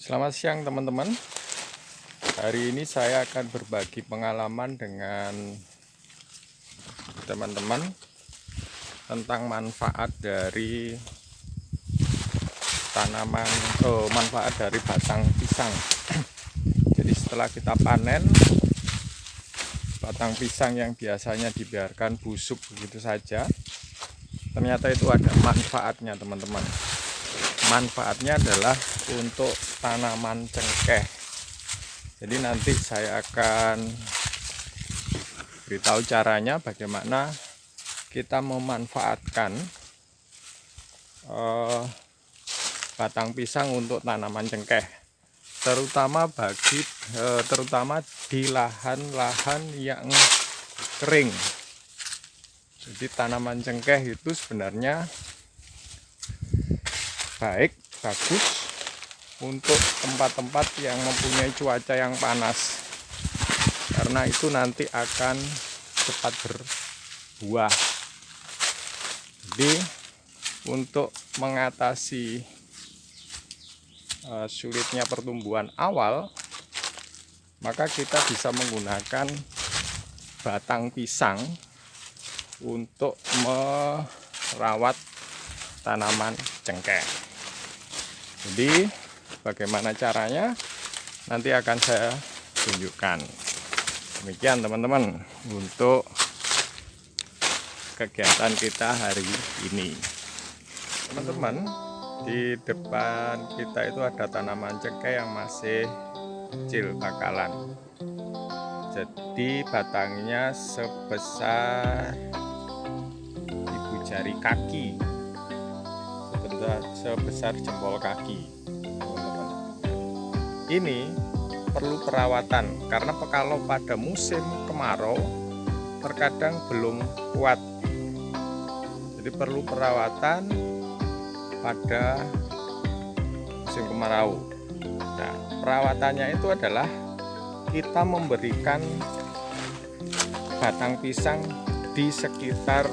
Selamat siang teman-teman. Hari ini saya akan berbagi pengalaman dengan teman-teman tentang manfaat dari manfaat dari batang pisang. Jadi setelah kita panen batang pisang yang biasanya dibiarkan busuk begitu saja, ternyata itu ada manfaatnya teman-teman. Manfaatnya adalah untuk tanaman cengkeh. Jadi nanti saya akan beritahu caranya bagaimana kita memanfaatkan batang pisang untuk tanaman cengkeh, terutama di lahan-lahan yang kering. Jadi tanaman cengkeh itu sebenarnya bagus untuk tempat-tempat yang mempunyai cuaca yang panas, karena itu nanti akan cepat berbuah. Jadi untuk mengatasi sulitnya pertumbuhan awal, maka kita bisa menggunakan batang pisang untuk merawat tanaman cengkeh. Jadi bagaimana caranya nanti akan saya tunjukkan. Demikian teman-teman untuk kegiatan kita hari ini. Teman-teman, di depan kita itu ada tanaman cengkeh yang masih kecil bakalan. Jadi batangnya sebesar ibu jari kaki, sebesar jempol kaki. Teman-teman, ini perlu perawatan karena kalau pada musim kemarau terkadang belum kuat, jadi perlu perawatan pada musim kemarau. Nah, perawatannya itu adalah kita memberikan batang pisang di sekitar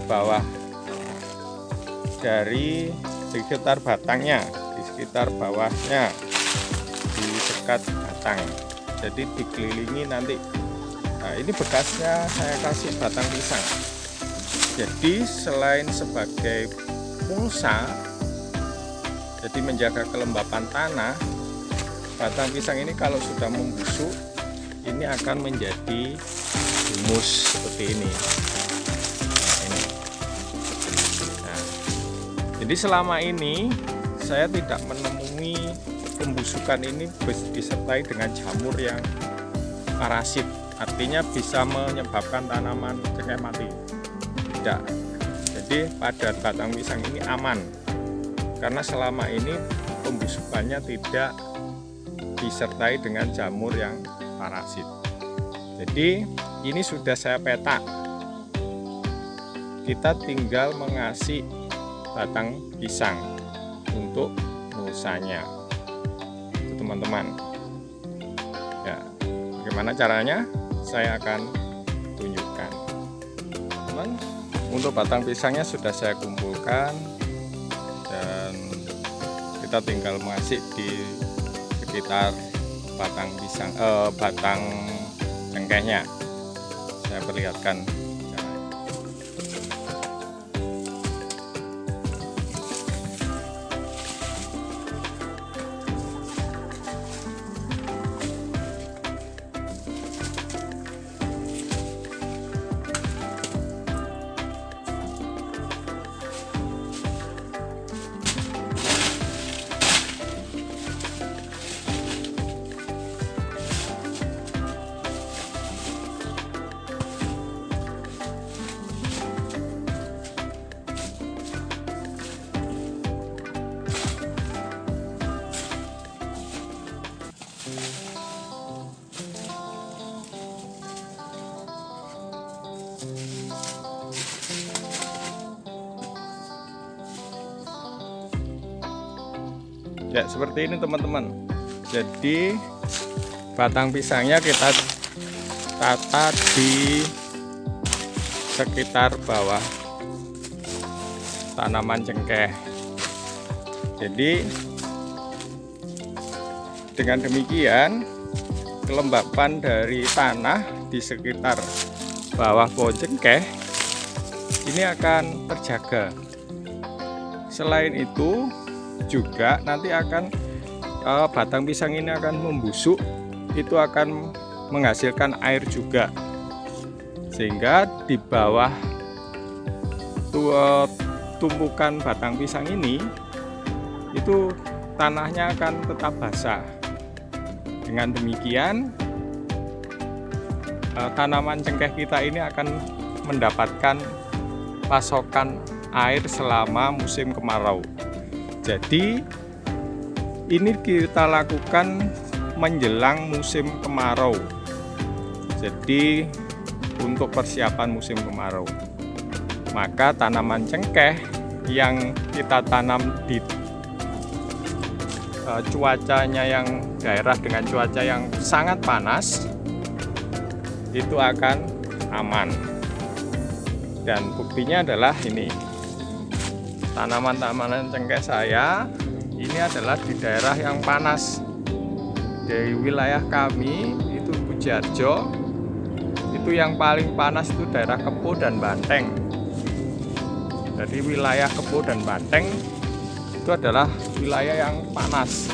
bawah dari sekitar batangnya, di sekitar bawahnya, di sekat batang. Jadi dikelilingi nanti. Nah, ini bekasnya saya kasih batang pisang. Jadi selain sebagai mulsa, jadi menjaga kelembapan tanah, batang pisang ini kalau sudah membusuk, ini akan menjadi humus seperti ini. Jadi selama ini saya tidak menemui pembusukan ini disertai dengan jamur yang parasit, artinya bisa menyebabkan tanaman cengkeh mati. Tidak. Jadi pada batang pisang ini aman, karena selama ini pembusukannya tidak disertai dengan jamur yang parasit. Jadi ini sudah saya petak. Kita tinggal mengasih batang pisang untuk mulsanya, itu teman-teman. Ya, bagaimana caranya saya akan tunjukkan. Teman, untuk batang pisangnya sudah saya kumpulkan dan kita tinggal mengasih di sekitar batang pisang, batang cengkehnya. Saya perlihatkan. Ya, seperti ini teman-teman. Jadi batang pisangnya kita tata di sekitar bawah tanaman cengkeh. Jadi dengan demikian kelembapan dari tanah di sekitar bawah pohon cengkeh ini akan terjaga. Selain itu juga nanti akan batang pisang ini akan membusuk, itu akan menghasilkan air juga, sehingga di bawah tumpukan batang pisang ini itu tanahnya akan tetap basah. Dengan demikian tanaman cengkeh kita ini akan mendapatkan pasokan air selama musim kemarau. Jadi ini kita lakukan menjelang musim kemarau. Jadi untuk persiapan musim kemarau, maka tanaman cengkeh yang kita tanam di cuacanya yang daerah dengan cuaca yang sangat panas itu akan aman. Dan buktinya adalah ini, tanaman-tanaman cengkeh saya ini adalah di daerah yang panas. Dari wilayah kami itu Pujiharjo, itu yang paling panas itu daerah Kepo dan Banteng. Jadi wilayah Kepo dan Banteng itu adalah wilayah yang panas.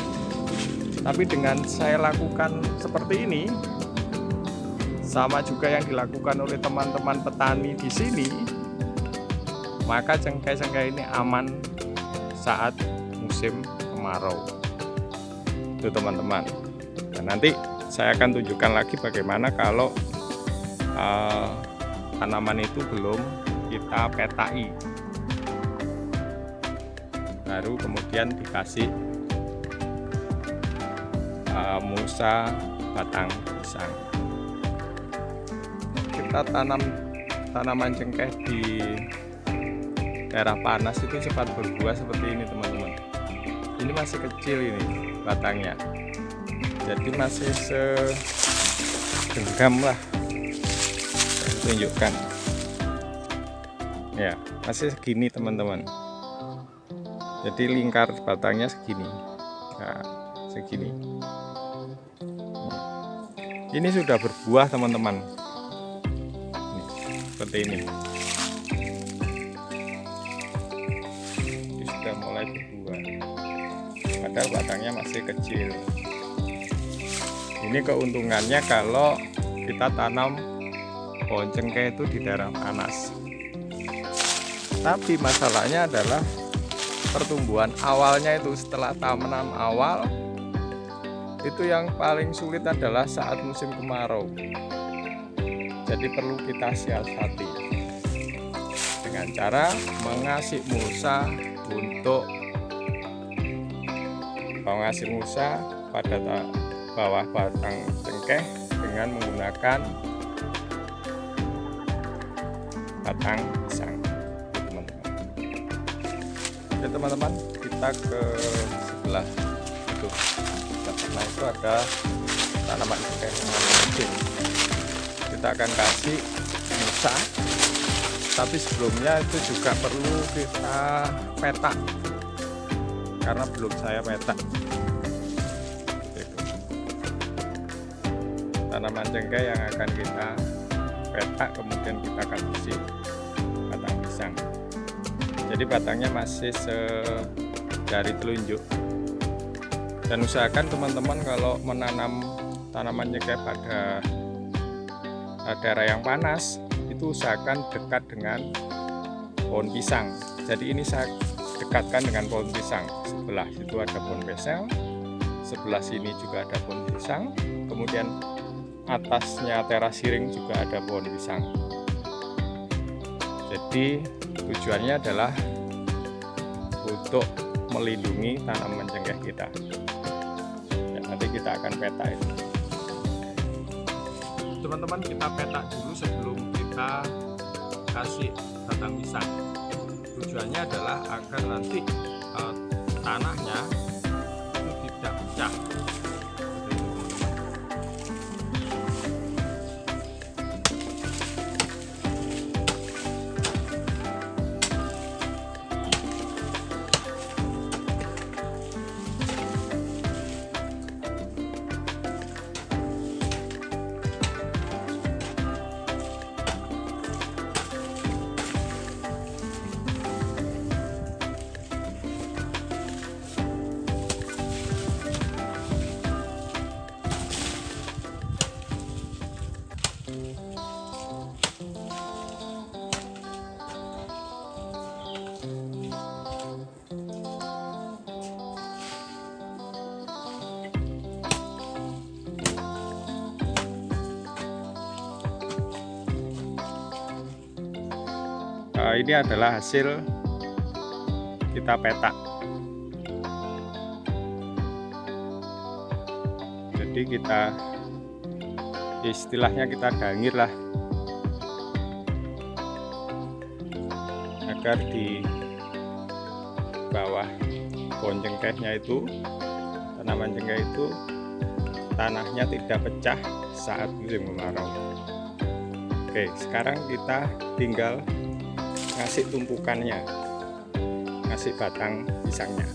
Tapi dengan saya lakukan seperti ini, sama juga yang dilakukan oleh teman-teman petani di sini, maka cengkeh-cengkeh ini aman saat musim kemarau. Itu teman-teman. Dan nanti saya akan tunjukkan lagi bagaimana kalau tanaman itu belum kita petai, baru kemudian dikasih mulsa batang pisang. Kita tanam tanaman cengkeh di daerah panas itu cepat berbuah seperti ini teman-teman. Ini masih kecil ini batangnya, jadi masih segenggam lah. Saya tunjukkan ya, masih segini teman-teman. Jadi lingkar batangnya segini, nah, segini. Ini sudah berbuah teman-teman, seperti ini. Ini sudah mulai berbuah, padahal batangnya masih kecil. Ini keuntungannya kalau kita tanam pohon cengkeh itu di daerah panas. Tapi masalahnya adalah pertumbuhan awalnya itu setelah tanam awal itu yang paling sulit adalah saat musim kemarau. Jadi perlu kita siasati dengan cara mengasih mulsa pada bawah batang cengkeh dengan menggunakan batang pisang, teman-teman. Oke teman-teman, kita ke sebelah itu. Nah itu ada tanaman cengkeh yang kecil. Kita akan kasih mulsa, tapi sebelumnya itu juga perlu kita petak, karena belum saya petak. Tanaman cengkeh yang akan kita petak, kemudian kita kasih batang pisang. Jadi batangnya masih dari telunjuk. Dan usahakan teman-teman kalau menanam tanaman cengkeh pada daerah yang panas, itu usahakan dekat dengan pohon pisang. Jadi ini saya dekatkan dengan pohon pisang. Sebelah situ ada pohon pisang, sebelah sini juga ada pohon pisang, kemudian atasnya teras siring juga ada pohon pisang. Jadi tujuannya adalah untuk melindungi tanaman cengkeh kita. Ya, nanti kita akan peta itu. Teman-teman, kita peta dulu sebelum kita kasih batang pisang. Tujuannya adalah agar nanti tanahnya itu tidak pecah. ini adalah hasil kita petak. Jadi kita istilahnya kita dangir lah, agar di bawah pohon cengkehnya itu, tanaman cengkeh itu, tanahnya tidak pecah saat musim kemarau. Oke, sekarang kita tinggal ngasih tumpukannya, ngasih batang pisangnya.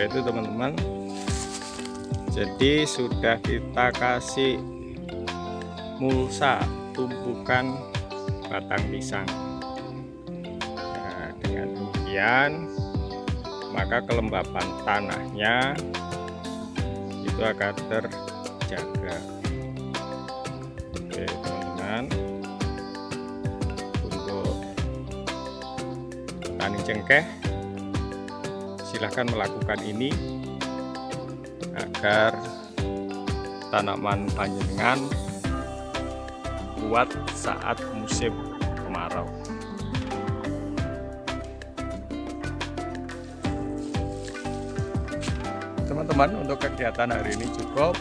Itu teman-teman, jadi sudah kita kasih mulsa tumpukan batang pisang. Nah, dengan demikian maka kelembapan tanahnya itu akan terjaga. Oke teman-teman, untuk petani cengkeh silahkan melakukan ini agar tanaman panjenengan kuat saat musim kemarau. Teman-teman, untuk kegiatan hari ini cukup,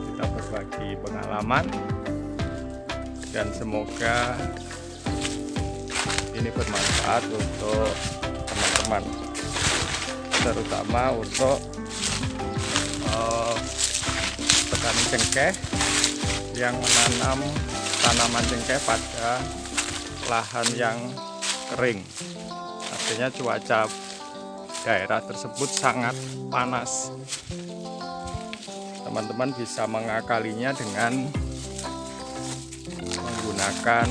kita berbagi pengalaman dan semoga ini bermanfaat untuk teman-teman, terutama untuk petani cengkeh yang menanam tanaman cengkeh pada lahan yang kering. Artinya cuaca daerah tersebut sangat panas. Teman-teman bisa mengakalinya dengan menggunakan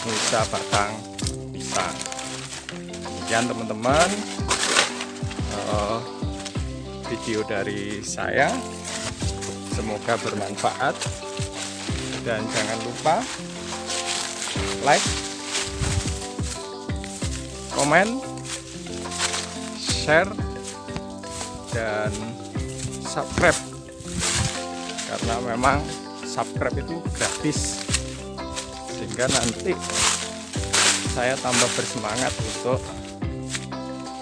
mulsa batang pisang. Demikian teman-teman, video dari saya, semoga bermanfaat, dan jangan lupa like, komen, share, dan subscribe, karena memang subscribe itu gratis, sehingga nanti saya tambah bersemangat untuk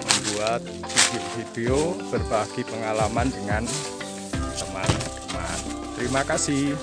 membuat video-video berbagi pengalaman dengan teman-teman. Terima kasih.